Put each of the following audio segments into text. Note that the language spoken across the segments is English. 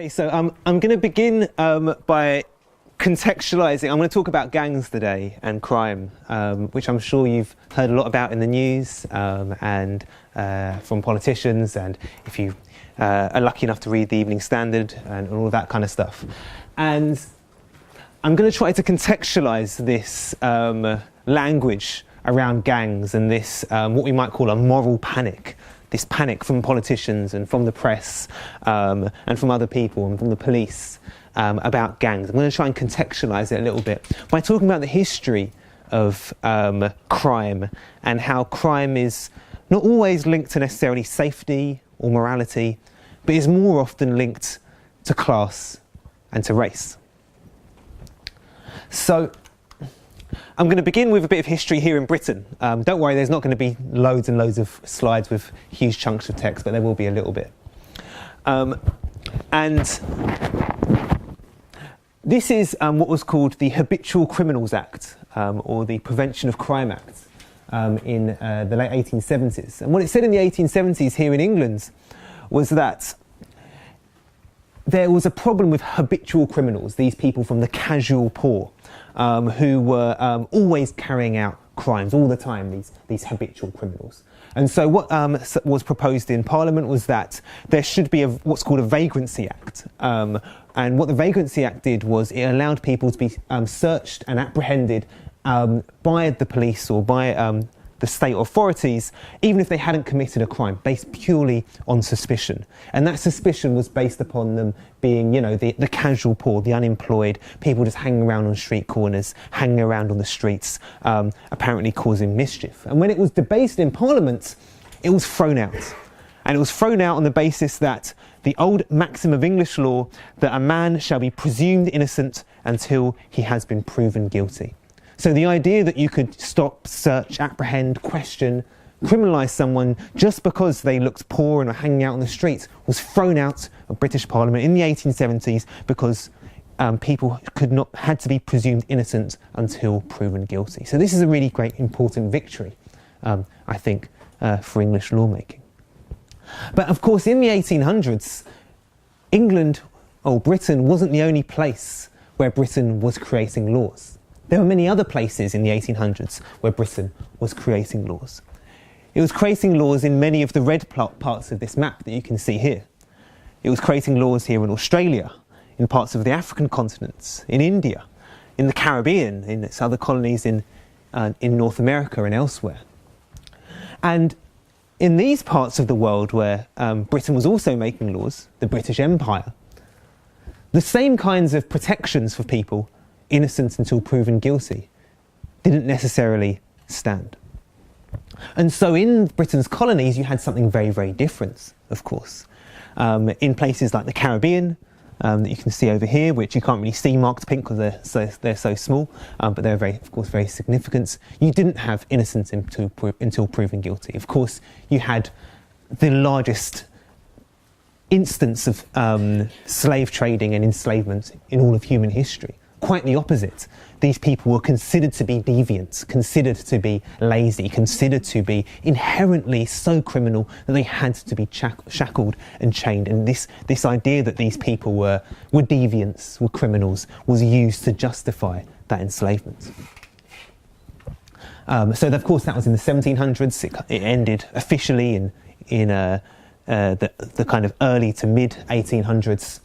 So I'm going to begin by contextualising. I'm going to talk about gangs today and crime, which I'm sure you've heard a lot about in the news and from politicians, and if you are lucky enough to read the Evening Standard and all of that kind of stuff. And I'm going to try to contextualise this language around gangs and this what we might call a moral panic. This panic from politicians and from the press and from other people and from the police about gangs. I'm going to try and contextualise it a little bit by talking about the history of crime and how crime is not always linked to necessarily safety or morality, but is more often linked to class and to race. So I'm going to begin with a bit of history here in Britain. Don't worry, there's not going to be loads and loads of slides with huge chunks of text, but there will be a little bit. And this is what was called the Habitual Criminals Act, or the Prevention of Crime Act, in the late 1870s. And what it said in the 1870s here in England was that there was a problem with habitual criminals, these people from the casual poor, who were always carrying out crimes all the time, these habitual criminals. And so what was proposed in Parliament was that there should be what's called a Vagrancy Act. And what the Vagrancy Act did was it allowed people to be searched and apprehended by the police or by the state authorities, even if they hadn't committed a crime, based purely on suspicion. And that suspicion was based upon them being, the casual poor, the unemployed, people just hanging around on street corners, hanging around on the streets, apparently causing mischief. And when it was debated in Parliament, it was thrown out. And it was thrown out on the basis that the old maxim of English law, that a man shall be presumed innocent until he has been proven guilty. So the idea that you could stop, search, apprehend, question, criminalise someone just because they looked poor and are hanging out on the streets was thrown out of British Parliament in the 1870s because people had to be presumed innocent until proven guilty. So this is a really great, important victory, I think, for English lawmaking. But of course, in the 1800s, England, or Britain, wasn't the only place where Britain was creating laws. There were many other places in the 1800s where Britain was creating laws. It was creating laws in many of the red parts of this map that you can see here. It was creating laws here in Australia, in parts of the African continents, in India, in the Caribbean, in its other colonies in North America and elsewhere. And in these parts of the world where Britain was also making laws, the British Empire, the same kinds of protections for people innocent until proven guilty didn't necessarily stand. And so in Britain's colonies you had something very, very different, of course. In places like the Caribbean, that you can see over here, which you can't really see marked pink because they're so small, but they're of course very significant. You didn't have innocence until proven guilty. Of course, you had the largest instance of slave trading and enslavement in all of human history. Quite the opposite. These people were considered to be deviant, considered to be lazy, considered to be inherently so criminal that they had to be shackled and chained. And this idea that these people were deviants, were criminals, was used to justify that enslavement. So of course that was in the 1700s. It ended officially in the kind of early to mid 1800s.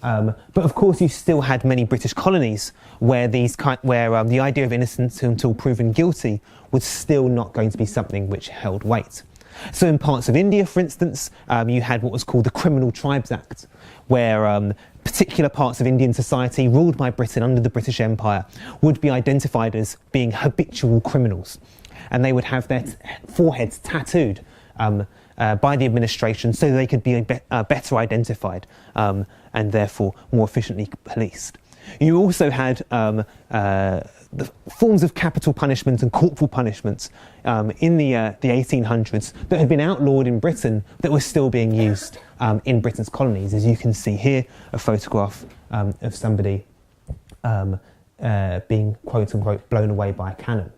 But of course you still had many British colonies where the idea of innocence until proven guilty was still not going to be something which held weight. So in parts of India, for instance, you had what was called the Criminal Tribes Act, where particular parts of Indian society ruled by Britain under the British Empire would be identified as being habitual criminals. And they would have their foreheads tattooed by the administration so they could be better identified and therefore more efficiently policed. You also had the forms of capital punishment and corporal punishments in the 1800s that had been outlawed in Britain that were still being used in Britain's colonies. As you can see here, a photograph of somebody being, quote unquote, blown away by a cannon.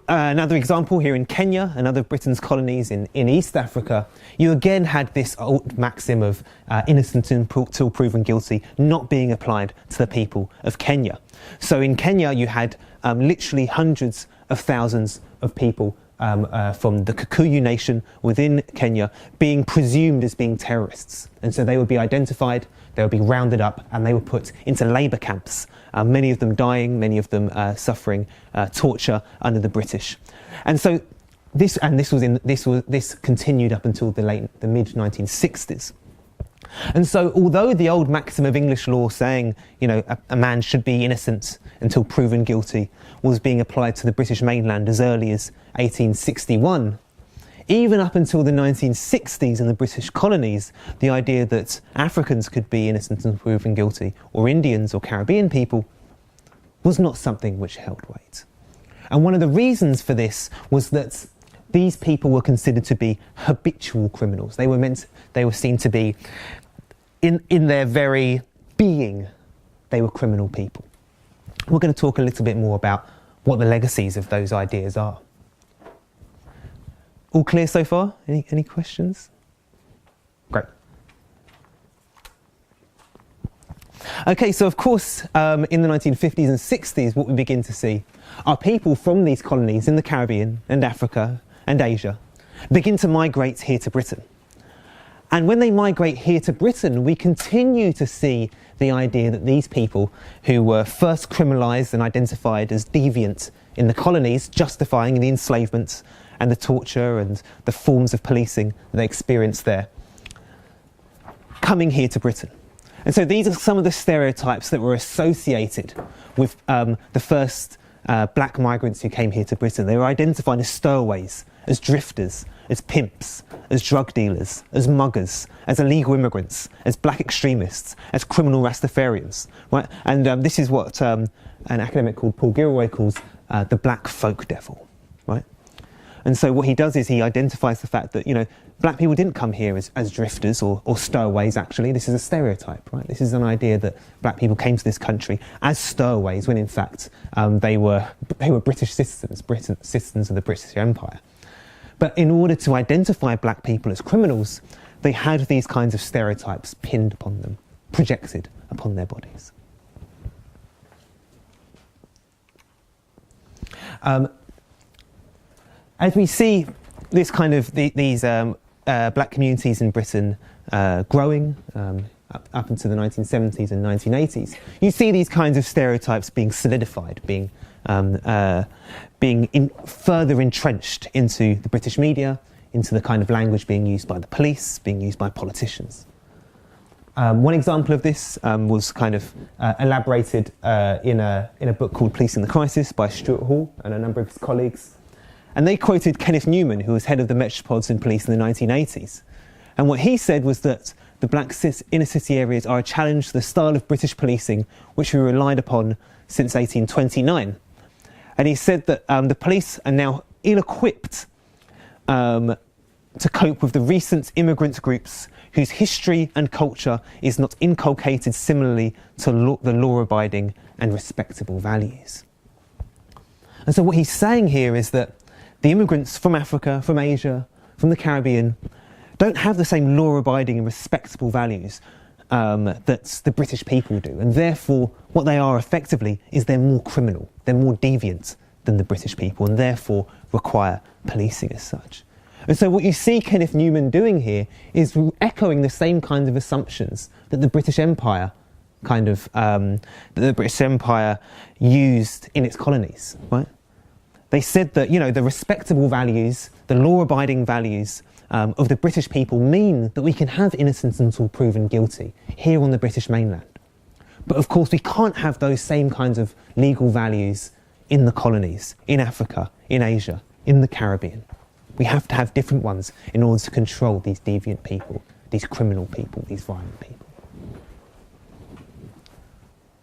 Another example here in Kenya, another of Britain's colonies in East Africa, you again had this old maxim of innocent until proven guilty not being applied to the people of Kenya. So in Kenya you had literally hundreds of thousands of people from the Kikuyu nation within Kenya being presumed as being terrorists. And so they would be identified, they would be rounded up, and they were put into labour camps, many of them dying, many of them suffering torture under the British. And so this continued up until the mid-1960s. And so although the old maxim of English law saying, you know, a man should be innocent until proven guilty was being applied to the British mainland as early as 1861, even up until the 1960s in the British colonies, the idea that Africans could be innocent until proven guilty, or Indians or Caribbean people, was not something which held weight. And one of the reasons for this was that these people were considered to be habitual criminals. They were seen to be, in their very being, they were criminal people. We're going to talk a little bit more about what the legacies of those ideas are. All clear so far? Any questions? Great. Okay, so of course, in the 1950s and 60s, what we begin to see are people from these colonies in the Caribbean and Africa and Asia begin to migrate here to Britain. And when they migrate here to Britain, we continue to see the idea that these people who were first criminalised and identified as deviant in the colonies, justifying the enslavement and the torture and the forms of policing that they experienced there, coming here to Britain. And so these are some of the stereotypes that were associated with the first black migrants who came here to Britain. They were identified as stowaways, as drifters, as pimps, as drug dealers, as muggers, as illegal immigrants, as black extremists, as criminal Rastafarians, right? And this is what an academic called Paul Gilroy calls the black folk devil, right? And so what he does is he identifies the fact that, you know, black people didn't come here as drifters or stowaways, actually. This is a stereotype, right? This is an idea that black people came to this country as stowaways when in fact they were British citizens, citizens of the British Empire. But in order to identify black people as criminals, they had these kinds of stereotypes pinned upon them, projected upon their bodies. As we see this kind of these black communities in Britain growing up into the 1970s and 1980s, you see these kinds of stereotypes being solidified, being further entrenched into the British media, into the kind of language being used by the police, being used by politicians. One example of this was kind of elaborated in a book called Policing the Crisis by Stuart Hall and a number of his colleagues. And they quoted Kenneth Newman, who was head of the Metropolitan Police in the 1980s. And what he said was that the black inner city areas are a challenge to the style of British policing which we relied upon since 1829. And he said that the police are now ill-equipped to cope with the recent immigrant groups whose history and culture is not inculcated similarly to the law-abiding and respectable values. And so what he's saying here is that the immigrants from Africa, from Asia, from the Caribbean, don't have the same law-abiding and respectable values that the British people do. And therefore, what they are effectively is they're more criminal, they're more deviant than the British people, and therefore require policing as such. And so what you see Kenneth Newman doing here is echoing the same kinds of assumptions that the British Empire used in its colonies, right? They said that, you know, the respectable values, the law-abiding values of the British people mean that we can have innocence until proven guilty here on the British mainland. But of course we can't have those same kinds of legal values in the colonies, in Africa, in Asia, in the Caribbean. We have to have different ones in order to control these deviant people, these criminal people, these violent people.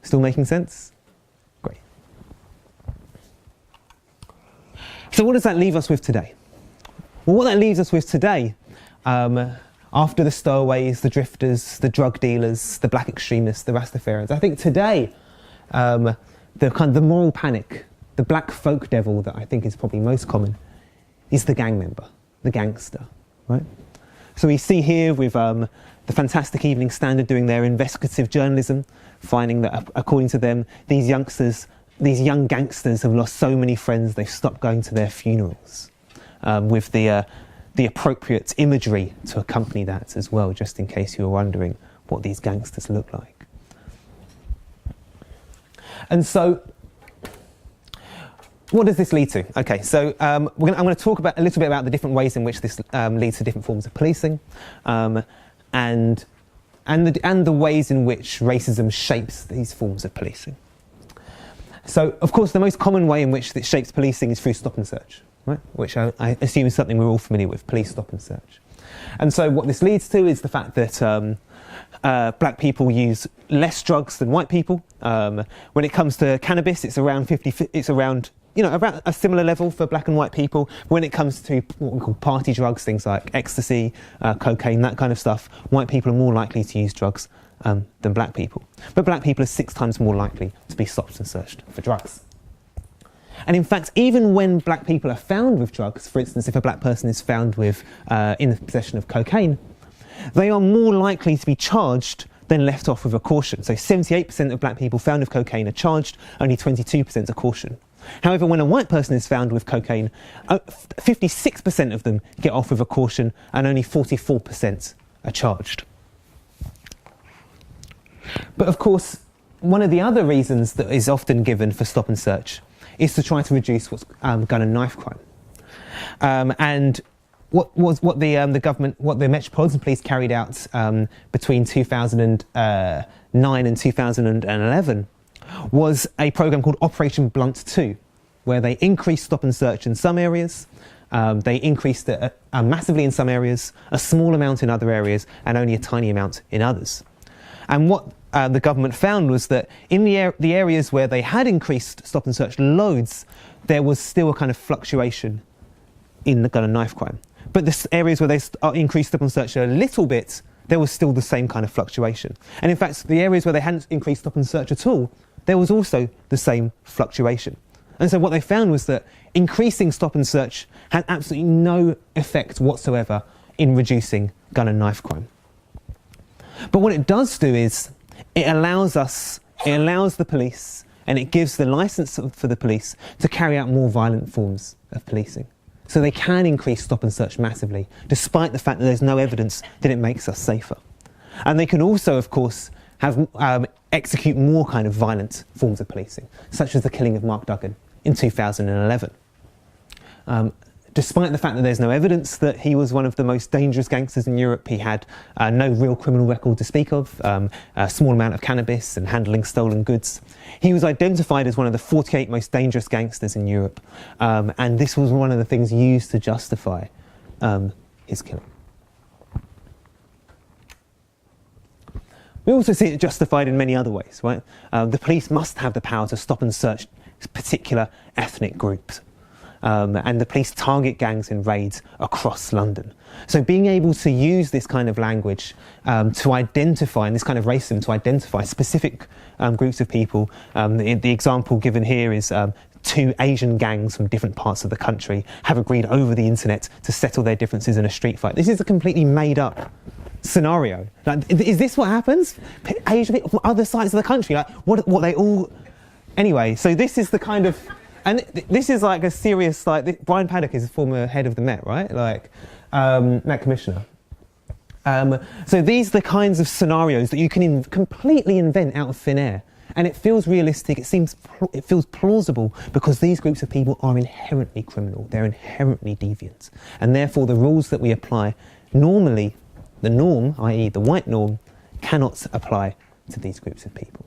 Still making sense? Great. So what does that leave us with today? Well, what that leaves us with today, after the stowaways, the drifters, the drug dealers, the black extremists, the Rastafarians, I think today the moral panic, the black folk devil that I think is probably most common is the gang member, the gangster, right? So we see here with the Fantastic Evening Standard doing their investigative journalism, finding that according to them, these young gangsters have lost so many friends they've stopped going to their funerals, with the appropriate imagery to accompany that as well, just in case you were wondering what these gangsters look like. And so, what does this lead to? Okay, so I'm going to talk about a little bit about the different ways in which this leads to different forms of policing, and the ways in which racism shapes these forms of policing. So, of course, the most common way in which it shapes policing is through stop and search, right? Which I assume is something we're all familiar with, police stop and search. And so what this leads to is the fact that black people use less drugs than white people. When it comes to cannabis, it's around about a similar level for black and white people. When it comes to what we call party drugs, things like ecstasy, cocaine, that kind of stuff, white people are more likely to use drugs than black people. But black people are 6 times more likely to be stopped and searched for drugs. And in fact, even when black people are found with drugs, for instance, if a black person is found with in the possession of cocaine, they are more likely to be charged than left off with a caution. So 78% of black people found with cocaine are charged, only 22% are cautioned. However, when a white person is found with cocaine, 56% of them get off with a caution and only 44% are charged. But of course, one of the other reasons that is often given for stop and search is to try to reduce what's gun and knife crime. And what the Metropolitan Police carried out between 2009 and 2011 was a programme called Operation Blunt 2, where they increased stop and search in some areas, they increased it massively in some areas, a small amount in other areas, and only a tiny amount in others. And what the government found was that in the areas where they had increased stop and search loads, there was still a kind of fluctuation in the gun and knife crime. But the areas where they increased stop and search a little bit, there was still the same kind of fluctuation. And in fact, the areas where they hadn't increased stop and search at all, there was also the same fluctuation. And so what they found was that increasing stop and search had absolutely no effect whatsoever in reducing gun and knife crime. But what it does do is it allows the police, and it gives the licence for the police to carry out more violent forms of policing. So they can increase stop and search massively, despite the fact that there's no evidence that it makes us safer. And they can also, of course, have execute more kind of violent forms of policing, such as the killing of Mark Duggan in 2011. Despite the fact that there's no evidence that he was one of the most dangerous gangsters in Europe, he had no real criminal record to speak of, a small amount of cannabis and handling stolen goods. He was identified as one of the 48 most dangerous gangsters in Europe, and this was one of the things used to justify his killing. We also see it justified in many other ways, right? The police must have the power to stop and search particular ethnic groups. And the police target gangs in raids across London. So being able to use this kind of language to identify, and this kind of racism to identify specific groups of people. The example given here is 2 Asian gangs from different parts of the country have agreed over the internet to settle their differences in a street fight. This is a completely made up scenario. Like, is this what happens? Asian people from other sides of the country, like what they all... Anyway, so this is the kind of... And this is like a serious, like, Brian Paddock is a former head of the Met, right? Like, Met Commissioner. So these are the kinds of scenarios that you can completely invent out of thin air. And it feels realistic, it feels plausible, because these groups of people are inherently criminal, they're inherently deviant. And therefore the rules that we apply, normally, the norm, i.e. the white norm, cannot apply to these groups of people.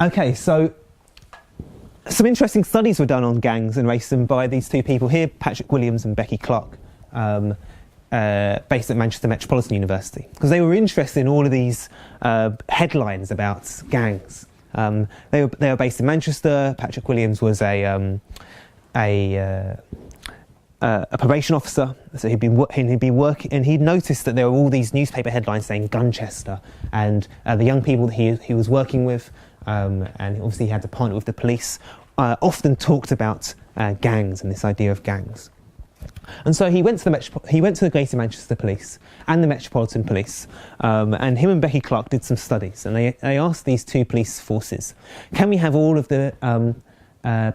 Okay, so some interesting studies were done on gangs and racism by these 2 people here, Patrick Williams and Becky Clark, based at Manchester Metropolitan University, because they were interested in all of these headlines about gangs. They were based in Manchester. Patrick Williams was a a probation officer. So he'd been working, and he'd noticed that there were all these newspaper headlines saying Gunchester, and the young people that he was working with, and obviously he had to partner with the police, often talked about gangs and this idea of gangs. And so he went to the Greater Manchester Police and the Metropolitan Police, and him and Becky Clark did some studies, and they asked these two police forces, can we have all of the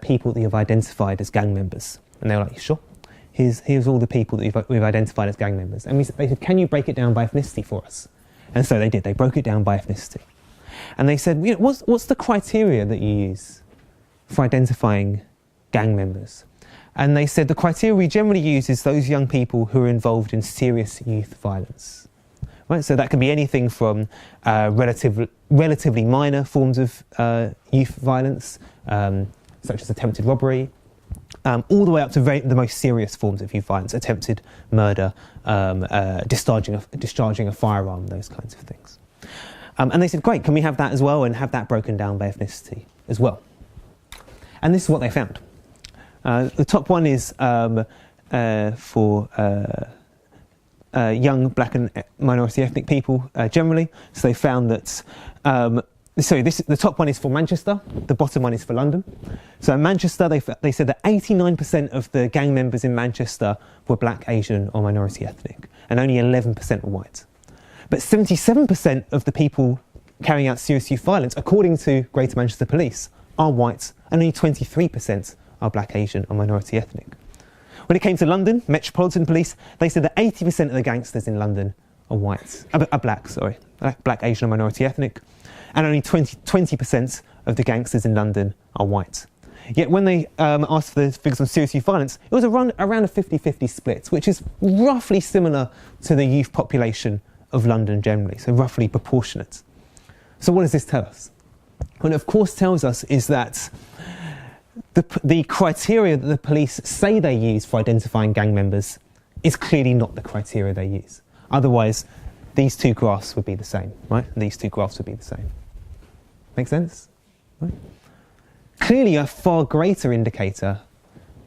people that you've identified as gang members? And they were like, sure. Here's all the people that we've identified as gang members. And they said, can you break it down by ethnicity for us? And so they did. They broke it down by ethnicity. And they said, what's the criteria that you use for identifying gang members? And they said the criteria we generally use is those young people who are involved in serious youth violence. Right? So that can be anything from relatively minor forms of youth violence, such as attempted robbery, all the way up to the most serious forms of youth violence, attempted murder, discharging a firearm, those kinds of things. And they said, great, can we have that as well, and have that broken down by ethnicity as well? And this is what they found. The top one is for young black and minority ethnic people generally. So they found that, the top one is for Manchester, the bottom one is for London. So in Manchester, they said that 89% of the gang members in Manchester were black, Asian or minority ethnic, and only 11% were white. But 77% of the people carrying out serious youth violence, according to Greater Manchester Police, are white, and only 23% are black, Asian or minority ethnic. When it came to London, Metropolitan Police, they said that 80% of the gangsters in London are black, Asian or minority ethnic, and only 20% of the gangsters in London are white. Yet when they asked for the figures on serious youth violence, it was around a 50-50 split, which is roughly similar to the youth population of London generally, so roughly proportionate. So what does this tell us? What it of course tells us is that the criteria that the police say they use for identifying gang members is clearly not the criteria they use. Otherwise, these two graphs would be the same, right? These two graphs would be the same. Make sense? Right? Clearly a far greater indicator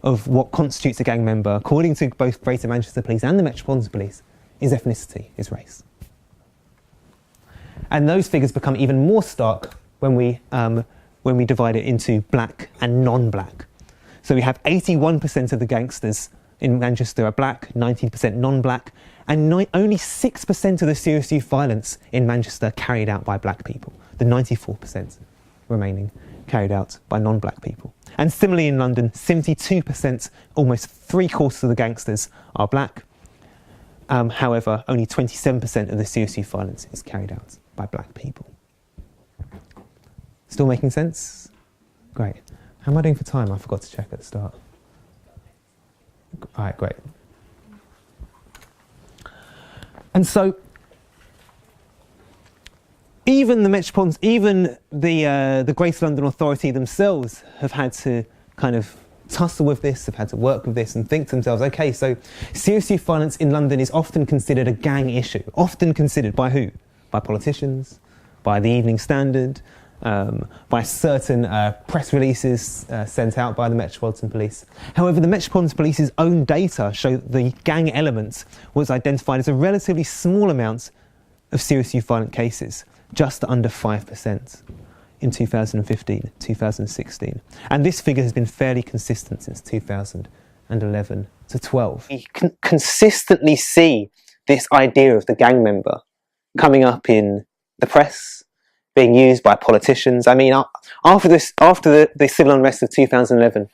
of what constitutes a gang member, according to both Greater Manchester Police and the Metropolitan Police, is ethnicity, is race. And those figures become even more stark when we divide it into black and non-black. So we have 81% of the gangsters in Manchester are black, 19% non-black, and only 6% of the serious youth violence in Manchester carried out by black people. The 94% remaining carried out by non-black people. And similarly in London, 72%, almost 3/4 of the gangsters are black. However, only 27% of the serious youth violence is carried out by black people. Still making sense? Great. How am I doing for time? I forgot to check at the start. All right, great. And so, even the Metropolitan, even the Greater London Authority themselves have had to kind of tussle with this, have had to work with this and think to themselves, okay, so serious youth violence in London is often considered a gang issue. Often considered by who? By politicians, by the Evening Standard, by certain press releases sent out by the Metropolitan Police. However, the Metropolitan Police's own data show that the gang element was identified as a relatively small amount of serious youth violent cases, just under 5% in 2015, 2016. And this figure has been fairly consistent since 2011 to 12. You can consistently see this idea of the gang member coming up in the press, being used by politicians. I mean, after the civil unrest of 2011,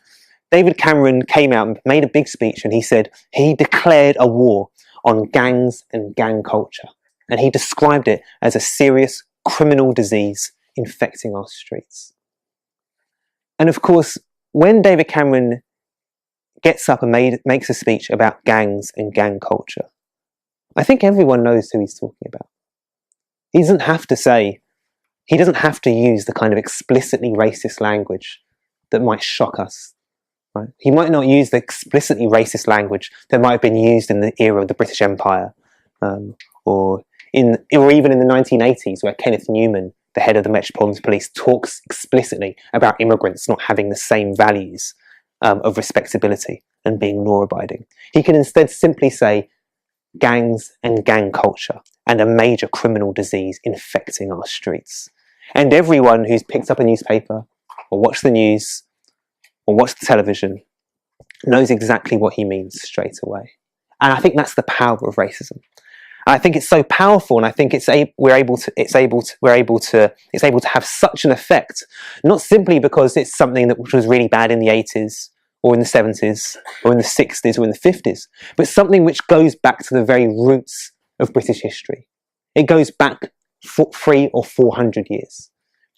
David Cameron came out and made a big speech, and he said he declared a war on gangs and gang culture. And he described it as a serious criminal disease infecting our streets. And of course, when David Cameron gets up and makes a speech about gangs and gang culture, I think everyone knows who he's talking about. He doesn't have to use the kind of explicitly racist language that might shock us. Right? He might not use the explicitly racist language that might have been used in the era of the British Empire, or even in the 1980s, where Kenneth Newman, the head of the Metropolitan Police, talks explicitly about immigrants not having the same values of respectability and being law-abiding. He can instead simply say gangs and gang culture and a major criminal disease infecting our streets. And everyone who's picked up a newspaper or watched the news or watched the television knows exactly what he means straight away. And I think that's the power of racism. I think it's so powerful, and I think it's able to have such an effect, not simply because it's something that was really bad in the 80s or in the 70s or in the 60s or in the 50s, but something which goes back to the very roots of British history. It goes back 300 or 400 years.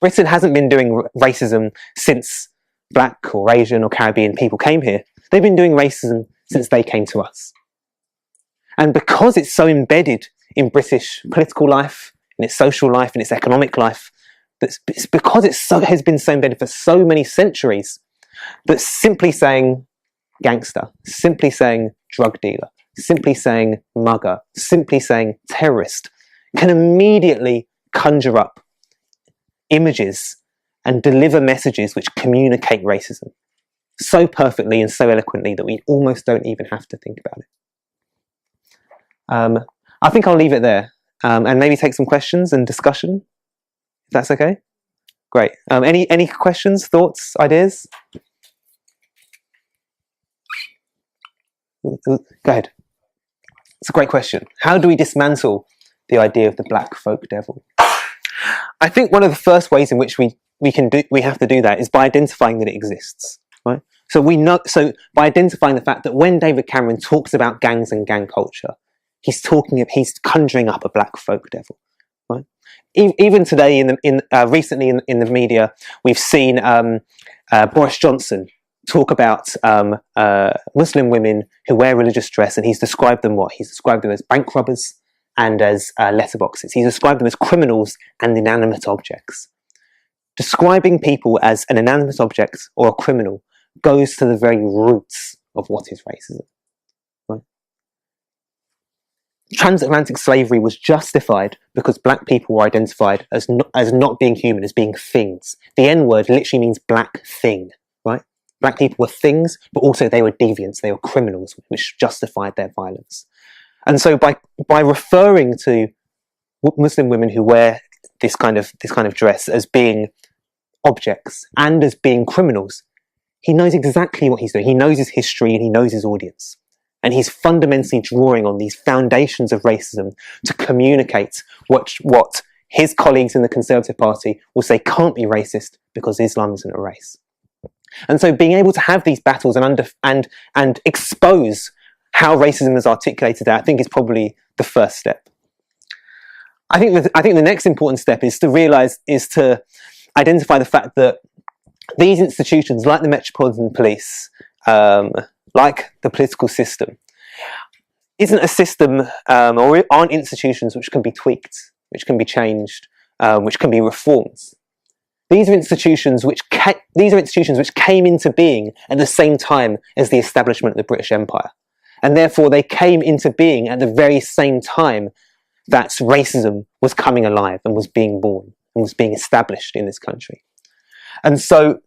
Britain hasn't been doing racism since Black or Asian or Caribbean people came here. They've been doing racism since they came to us. And because it's so embedded in British political life, in its social life, in its economic life, it's because has been so embedded for so many centuries, that simply saying gangster, simply saying drug dealer, simply saying mugger, simply saying terrorist can immediately conjure up images and deliver messages which communicate racism so perfectly and so eloquently that we almost don't even have to think about it. I think I'll leave it there and maybe take some questions and discussion, if that's okay. Great. Any questions, thoughts, ideas? Go ahead. It's a great question. How do we dismantle the idea of the black folk devil? I think one of the first ways in which we have to do that is by identifying that it exists. Right? So by identifying the fact that when David Cameron talks about gangs and gang culture, he's conjuring up a black folk devil. Right? Even today, recently in the media, we've seen Boris Johnson talk about Muslim women who wear religious dress, and he's described them as bank robbers and as letterboxes. He's described them as criminals and inanimate objects. Describing people as an inanimate object or a criminal goes to the very roots of what is racism. Right? Transatlantic slavery was justified because black people were identified as not being human, as being things. The N-word literally means black thing, right? Black people were things, but also they were deviants, they were criminals, which justified their violence. And so by referring to Muslim women who wear this kind of dress as being objects and as being criminals, he knows exactly what he's doing. He knows his history and he knows his audience. And he's fundamentally drawing on these foundations of racism to communicate what his colleagues in the Conservative Party will say can't be racist because Islam isn't a race. And so being able to have these battles and expose how racism is articulated, I think, is probably the first step. I think the next important step is to identify the fact that these institutions, like the Metropolitan Police, like the political system, isn't a system or aren't institutions which can be tweaked, which can be changed, which can be reformed. These are institutions which came into being at the same time as the establishment of the British Empire. And therefore they came into being at the very same time that racism was coming alive and was being born and was being established in this country. And so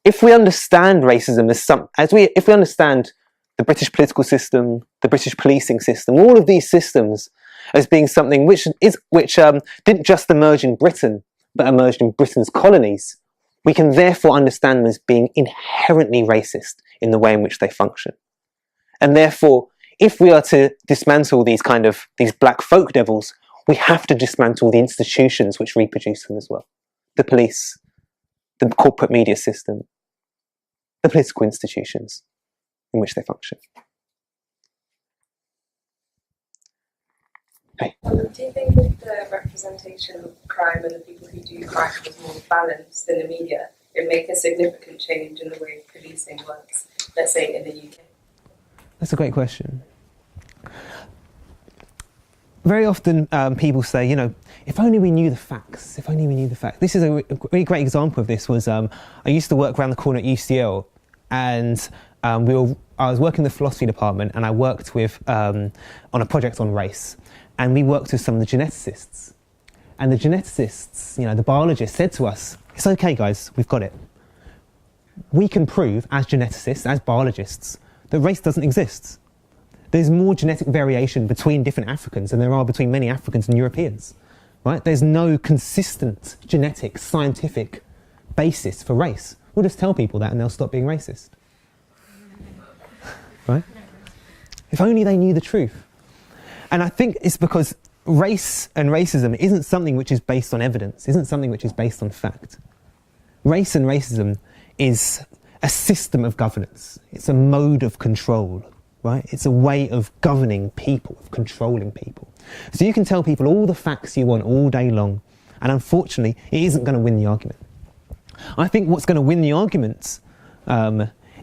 if we understand racism if we understand the British political system, the British policing system, all of these systems as being something which didn't just emerge in Britain, but emerged in Britain's colonies, we can therefore understand them as being inherently racist in the way in which they function. And therefore, if we are to dismantle these black folk devils, we have to dismantle the institutions which reproduce them as well. The police, the corporate media system, the political institutions in which they function. Hey. Do you think if the representation of crime and the people who do crime was more balanced in the media, it would make a significant change in the way policing works, let's say in the UK? That's a great question. Very often people say, if only we knew the facts, if only we knew the facts. This is a really great example of this was I used to work around the corner at UCL, and I was working in the philosophy department, and I worked with on a project on race, and we worked with some of the geneticists. And the geneticists, the biologists said to us, it's okay guys, we've got it. we can prove, as geneticists, as biologists, that race doesn't exist. There's more genetic variation between different Africans than there are between many Africans and Europeans, right? There's no consistent genetic, scientific basis for race. We'll just tell people that and they'll stop being racist, right? If only they knew the truth. And I think it's because race and racism isn't something which is based on evidence, isn't something which is based on fact. Race and racism is a system of governance. It's a mode of control, right? It's a way of governing people, of controlling people. So you can tell people all the facts you want all day long, and unfortunately, it isn't going to win the argument. I think what's going to win the argument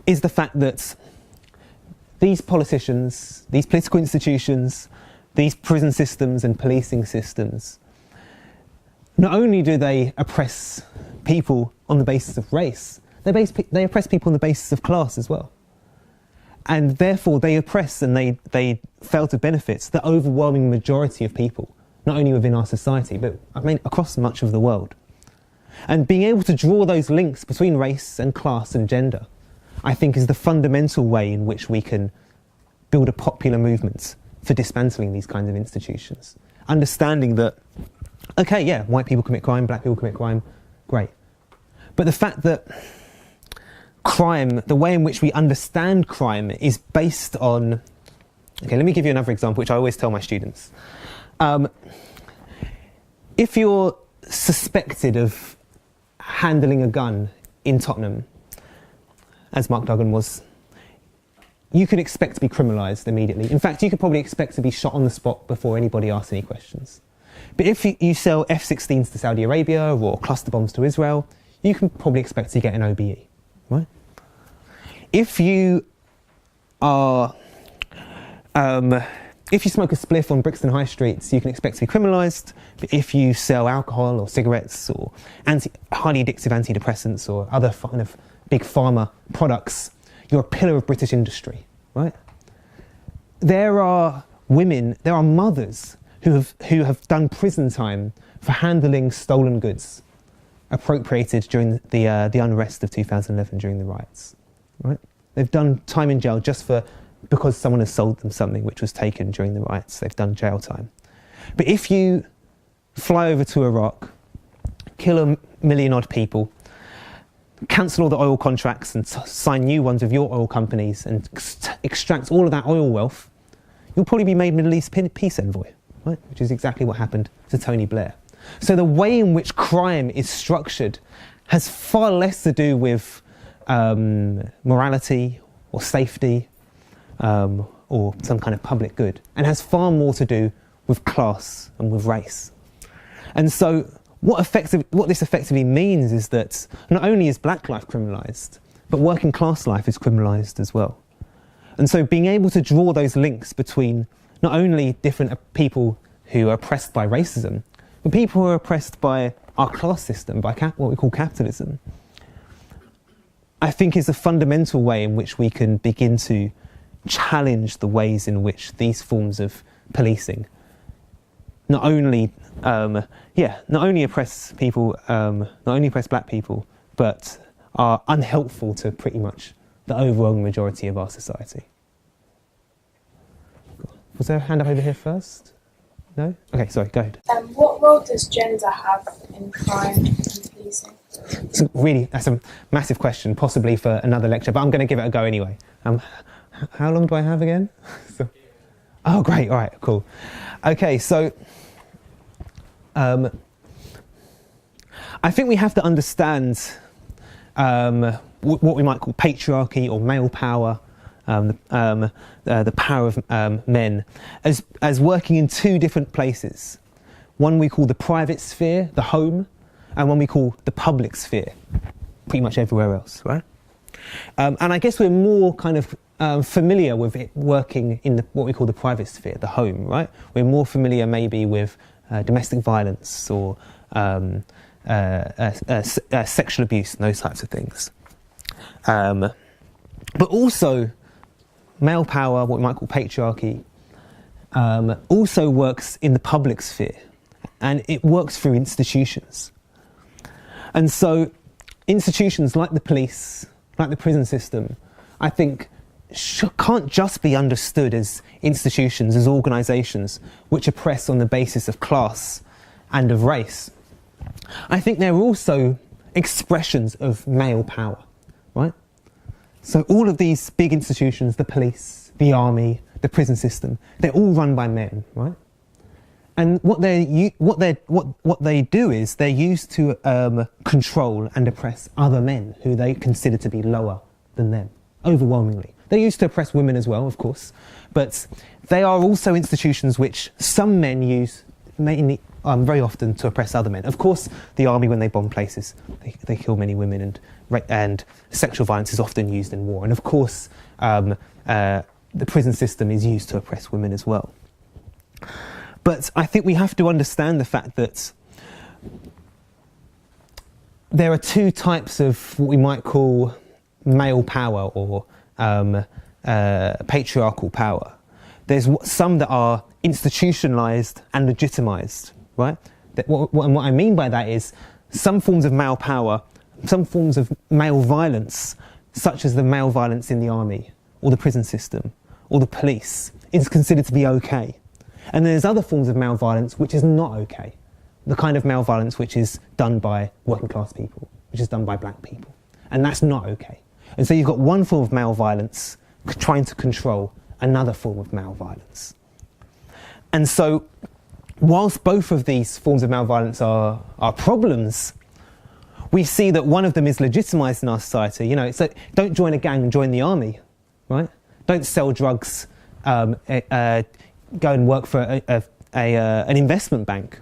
is the fact that these politicians, these political institutions, these prison systems and policing systems, not only do they oppress people on the basis of race, they oppress people on the basis of class as well. And therefore they oppress and they fail to benefit the overwhelming majority of people, not only within our society, but I mean across much of the world. And being able to draw those links between race and class and gender, I think is the fundamental way in which we can build a popular movement for dismantling these kinds of institutions. Understanding that, okay, yeah, white people commit crime, black people commit crime, great. But the fact that crime, the way in which we understand crime is based on... Okay, let me give you another example, which I always tell my students. If you're suspected of handling a gun in Tottenham, as Mark Duggan was, you could expect to be criminalised immediately. In fact, you could probably expect to be shot on the spot before anybody asks any questions. But if you sell F-16s to Saudi Arabia or cluster bombs to Israel, you can probably expect to get an OBE, right? If you are, if you smoke a spliff on Brixton High Streets, you can expect to be criminalised. But if you sell alcohol or cigarettes or highly addictive antidepressants or other kind of big pharma products, you're a pillar of British industry, right? There are women, there are mothers who have done prison time for handling stolen goods appropriated during the unrest of 2011 during the riots, right? They've done time in jail just because someone has sold them something which was taken during the riots. They've done jail time. But if you fly over to Iraq, kill 1 million odd people, cancel all the oil contracts and sign new ones with your oil companies and extract all of that oil wealth, you'll probably be made Middle East peace envoy, right? Which is exactly what happened to Tony Blair. So the way in which crime is structured has far less to do with morality or safety or some kind of public good, and has far more to do with class and with race. And so what this effectively means is that not only is black life criminalised, but working class life is criminalised as well. And so being able to draw those links between not only different people who are oppressed by racism, but people who are oppressed by our class system, by what we call capitalism, I think is a fundamental way in which we can begin to challenge the ways in which these forms of policing not only oppress people, not only oppress black people, but are unhelpful to pretty much the overwhelming majority of our society. Was there a hand up over here first? No? Okay, sorry, go ahead. What role does gender have in crime and policing? That's a massive question, possibly for another lecture, but I'm going to give it a go anyway. How long do I have again? Oh, great, all right, cool. Okay, so I think we have to understand what we might call patriarchy or male power, the power of men, as working in two different places. One we call the private sphere, the home, and one we call the public sphere, pretty much everywhere else, right? And I guess we're more kind of familiar with it working in what we call the private sphere, the home, right? We're more familiar maybe with domestic violence or sexual abuse and those types of things. But also, male power, what we might call patriarchy, also works in the public sphere, and it works through institutions. And so institutions like the police, like the prison system, I think can't just be understood as institutions, as organisations which oppress on the basis of class and of race. I think they're also expressions of male power, right? So all of these big institutions, the police, the army, the prison system, they're all run by men, right? And what they do is they're used to control and oppress other men who they consider to be lower than them, overwhelmingly. They're used to oppress women as well, of course, but they are also institutions which some men use mainly, very often to oppress other men. Of course, the army, when they bomb places, they kill many women, and sexual violence is often used in war. And of course, the prison system is used to oppress women as well. But I think we have to understand the fact that there are two types of what we might call male power or patriarchal power. There's some that are institutionalised and legitimised, right? And what I mean by that is some forms of male power, some forms of male violence, such as the male violence in the army or the prison system or the police, is considered to be okay. And there's other forms of male violence which is not okay. The kind of male violence which is done by working class people, which is done by black people. And that's not okay. And so you've got one form of male violence trying to control another form of male violence. And so whilst both of these forms of male violence are problems, we see that one of them is legitimised in our society. You know, so don't join a gang and join the army, right? Don't sell drugs, go and work for an investment bank.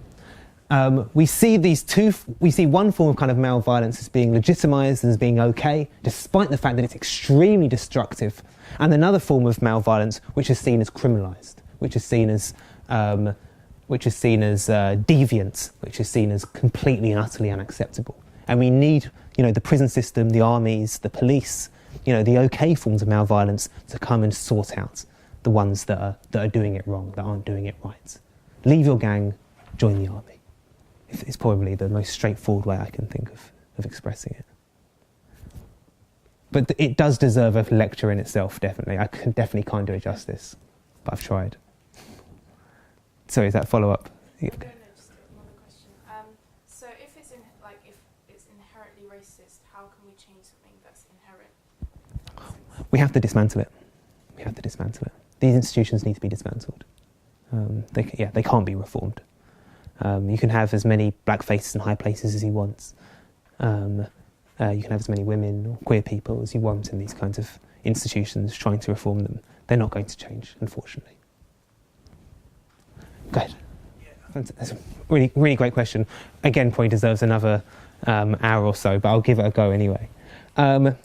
We see one form of kind of male violence as being legitimised and as being okay, despite the fact that it's extremely destructive, and another form of male violence which is seen as criminalised, which is seen as deviant, which is seen as completely and utterly unacceptable. And we need, the prison system, the armies, the police, the okay forms of male violence to come and sort out the ones that are doing it wrong, that aren't doing it right. Leave your gang, join the army. It's probably the most straightforward way I can think of expressing it. But it does deserve a lecture in itself, definitely. I definitely can't do it justice, but I've tried. Sorry, is that follow-up? No, just another question. So if it's inherently racist, how can we change something that's inherent? We have to dismantle it. These institutions need to be dismantled. They can't be reformed. You can have as many black faces in high places as you want. You can have as many women or queer people as you want in these kinds of institutions trying to reform them. They're not going to change, unfortunately. Go ahead. That's a really, really great question. Again, probably deserves another hour or so, but I'll give it a go anyway. So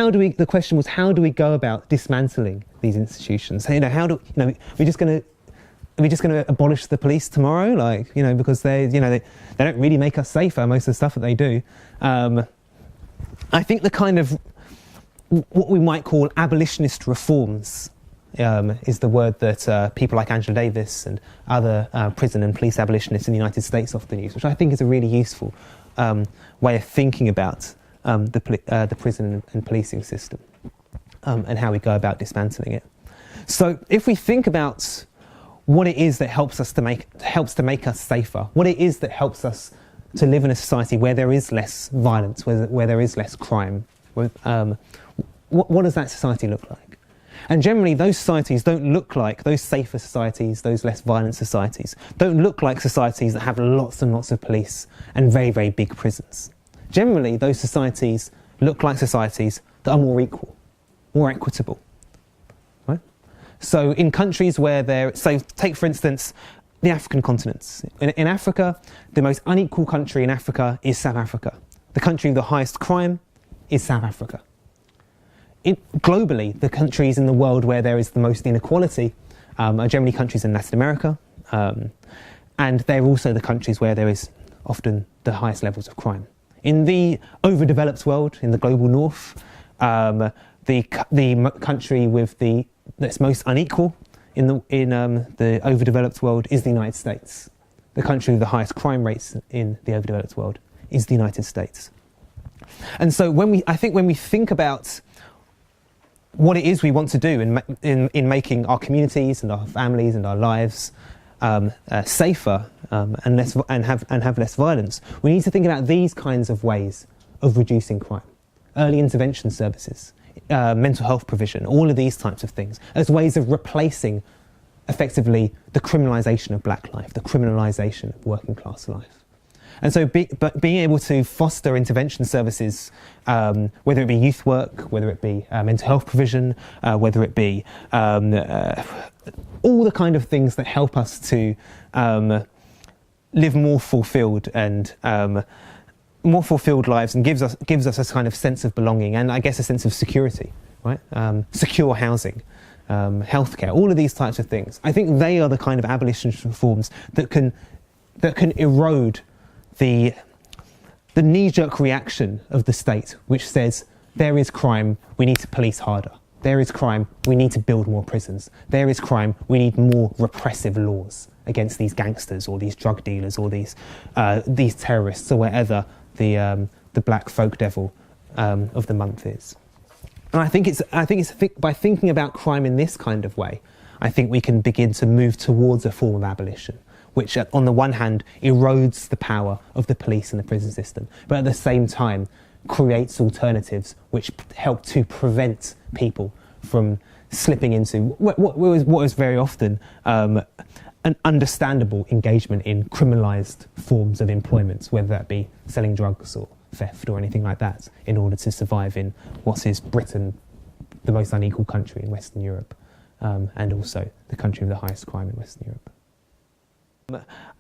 the question was, how do we go about dismantling these institutions? So, we're just going to abolish the police tomorrow? Because they don't really make us safer, most of the stuff that they do. I think the kind of, what we might call abolitionist reforms, is the word that people like Angela Davis and other prison and police abolitionists in the United States often use, which I think is a really useful way of thinking about the prison and policing system and how we go about dismantling it. So if we think about what it is that helps to make us safer, what it is that helps us to live in a society where there is less violence, where there is less crime, what does that society look like? And generally those societies don't look like, those safer societies, those less violent societies, don't look like societies that have lots and lots of police and very, very big prisons. Generally, those societies look like societies that are more equal, more equitable. Right? So in countries where take for instance, the African continents. In Africa, the most unequal country in Africa is South Africa. The country with the highest crime is South Africa. Globally, the countries in the world where there is the most inequality are generally countries in Latin America, and they're also the countries where there is often the highest levels of crime. In the overdeveloped world, in the global north, the country that's most unequal in the overdeveloped world is the United States. The country with the highest crime rates in the overdeveloped world is the United States. And so when we think about what it is we want to do in making our communities and our families and our lives safer and have less violence, we need to think about these kinds of ways of reducing crime. Early intervention services, mental health provision, all of these types of things, as ways of replacing effectively the criminalisation of black life, the criminalisation of working class life. And so being able to foster intervention services, whether it be youth work, whether it be mental health provision, whether it be all the kind of things that help us to live more fulfilled and more fulfilled lives, and gives us a kind of sense of belonging and I guess a sense of security, right? Secure housing, healthcare, all of these types of things. I think they are the kind of abolitionist reforms that can erode the knee-jerk reaction of the state, which says there is crime, we need to police harder. There is crime, we need to build more prisons. There is crime, we need more repressive laws against these gangsters or these drug dealers or these terrorists or whatever the black folk devil of the month is. And I think it's by thinking about crime in this kind of way, I think we can begin to move towards a form of abolition, which on the one hand erodes the power of the police and the prison system, but at the same time creates alternatives which help to prevent people from slipping into what is very often an understandable engagement in criminalised forms of employment, whether that be selling drugs or theft or anything like that, in order to survive in what is Britain, the most unequal country in Western Europe, and also the country with the highest crime in Western Europe.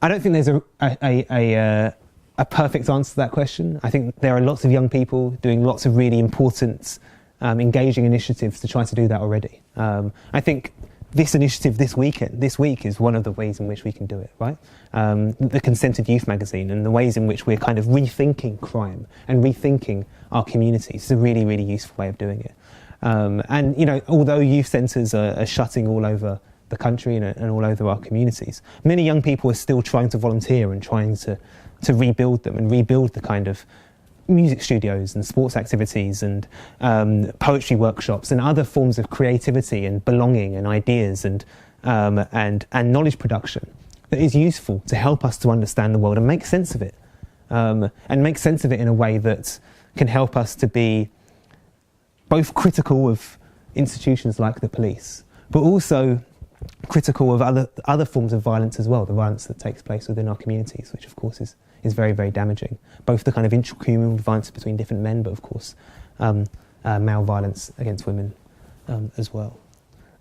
I don't think there's a perfect answer to that question. I think there are lots of young people doing lots of really important, engaging initiatives to try to do that already. I think this initiative this week is one of the ways in which we can do it, right? The Consented Youth magazine and the ways in which we're kind of rethinking crime and rethinking our communities is a really, really useful way of doing it. And, you know, although youth centres are shutting all over the country and all over our communities, many young people are still trying to volunteer and trying to rebuild them and rebuild the kind of music studios and sports activities and poetry workshops and other forms of creativity and belonging and ideas and knowledge production that is useful to help us to understand the world and make sense of it, and make sense of it in a way that can help us to be both critical of institutions like the police, but also critical of other forms of violence as well, the violence that takes place within our communities, which of course is very, very damaging. Both the kind of intracommunal violence between different men, but of course male violence against women as well.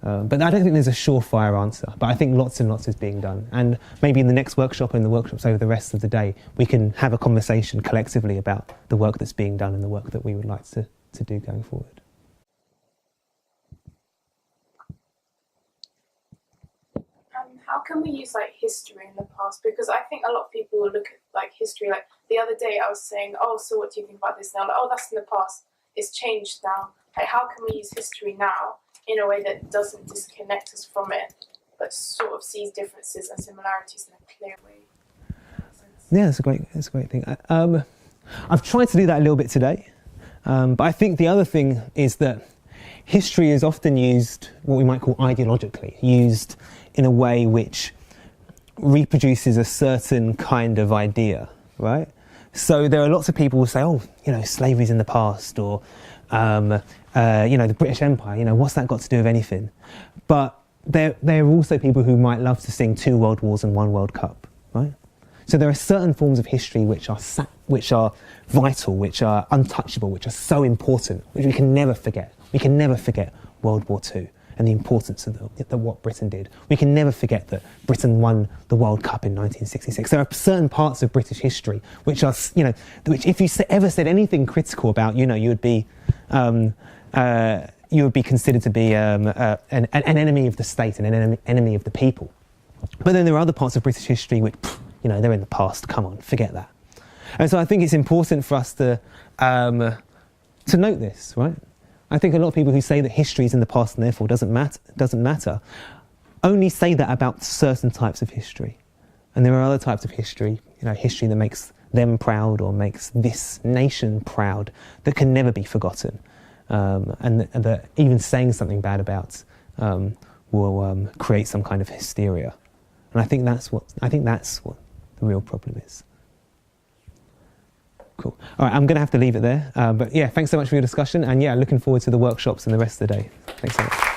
But I don't think there's a surefire answer, but I think lots and lots is being done. And maybe in the next workshop and the workshops over the rest of the day, we can have a conversation collectively about the work that's being done and the work that we would like to do going forward. How can we use like history in the past? Because I think a lot of people look at like history. Like the other day, I was saying, "Oh, so what do you think about this now?" Like, "Oh, that's in the past. It's changed now." Like, how can we use history now in a way that doesn't disconnect us from it, but sort of sees differences and similarities in a clear way? Yeah, that's a great thing. I've tried to do that a little bit today, but I think the other thing is that history is often used, what we might call ideologically, used in a way which reproduces a certain kind of idea, right? So there are lots of people who say, oh, you know, slavery's in the past, or, you know, the British Empire, you know, what's that got to do with anything? But there are also people who might love to sing 2 World Wars and 1 World Cup, right? So there are certain forms of history which are vital, which are untouchable, which are so important, which we can never forget. We can never forget World War II and the importance of what Britain did. We can never forget that Britain won the World Cup in 1966. There are certain parts of British history which are, you know, which if you ever said anything critical about, you know, you would be considered to be an enemy of the state and an enemy of the people. But then there are other parts of British history which, you know, they're in the past. Come on, forget that. And so I think it's important for us to note this, right? I think a lot of people who say that history is in the past and therefore doesn't matter, only say that about certain types of history. And there are other types of history, you know, history that makes them proud or makes this nation proud that can never be forgotten, and that even saying something bad about will create some kind of hysteria. And I think that's what the real problem is. Cool. All right, I'm going to have to leave it there. But yeah, thanks so much for your discussion. And yeah, looking forward to the workshops and the rest of the day. Thanks so much.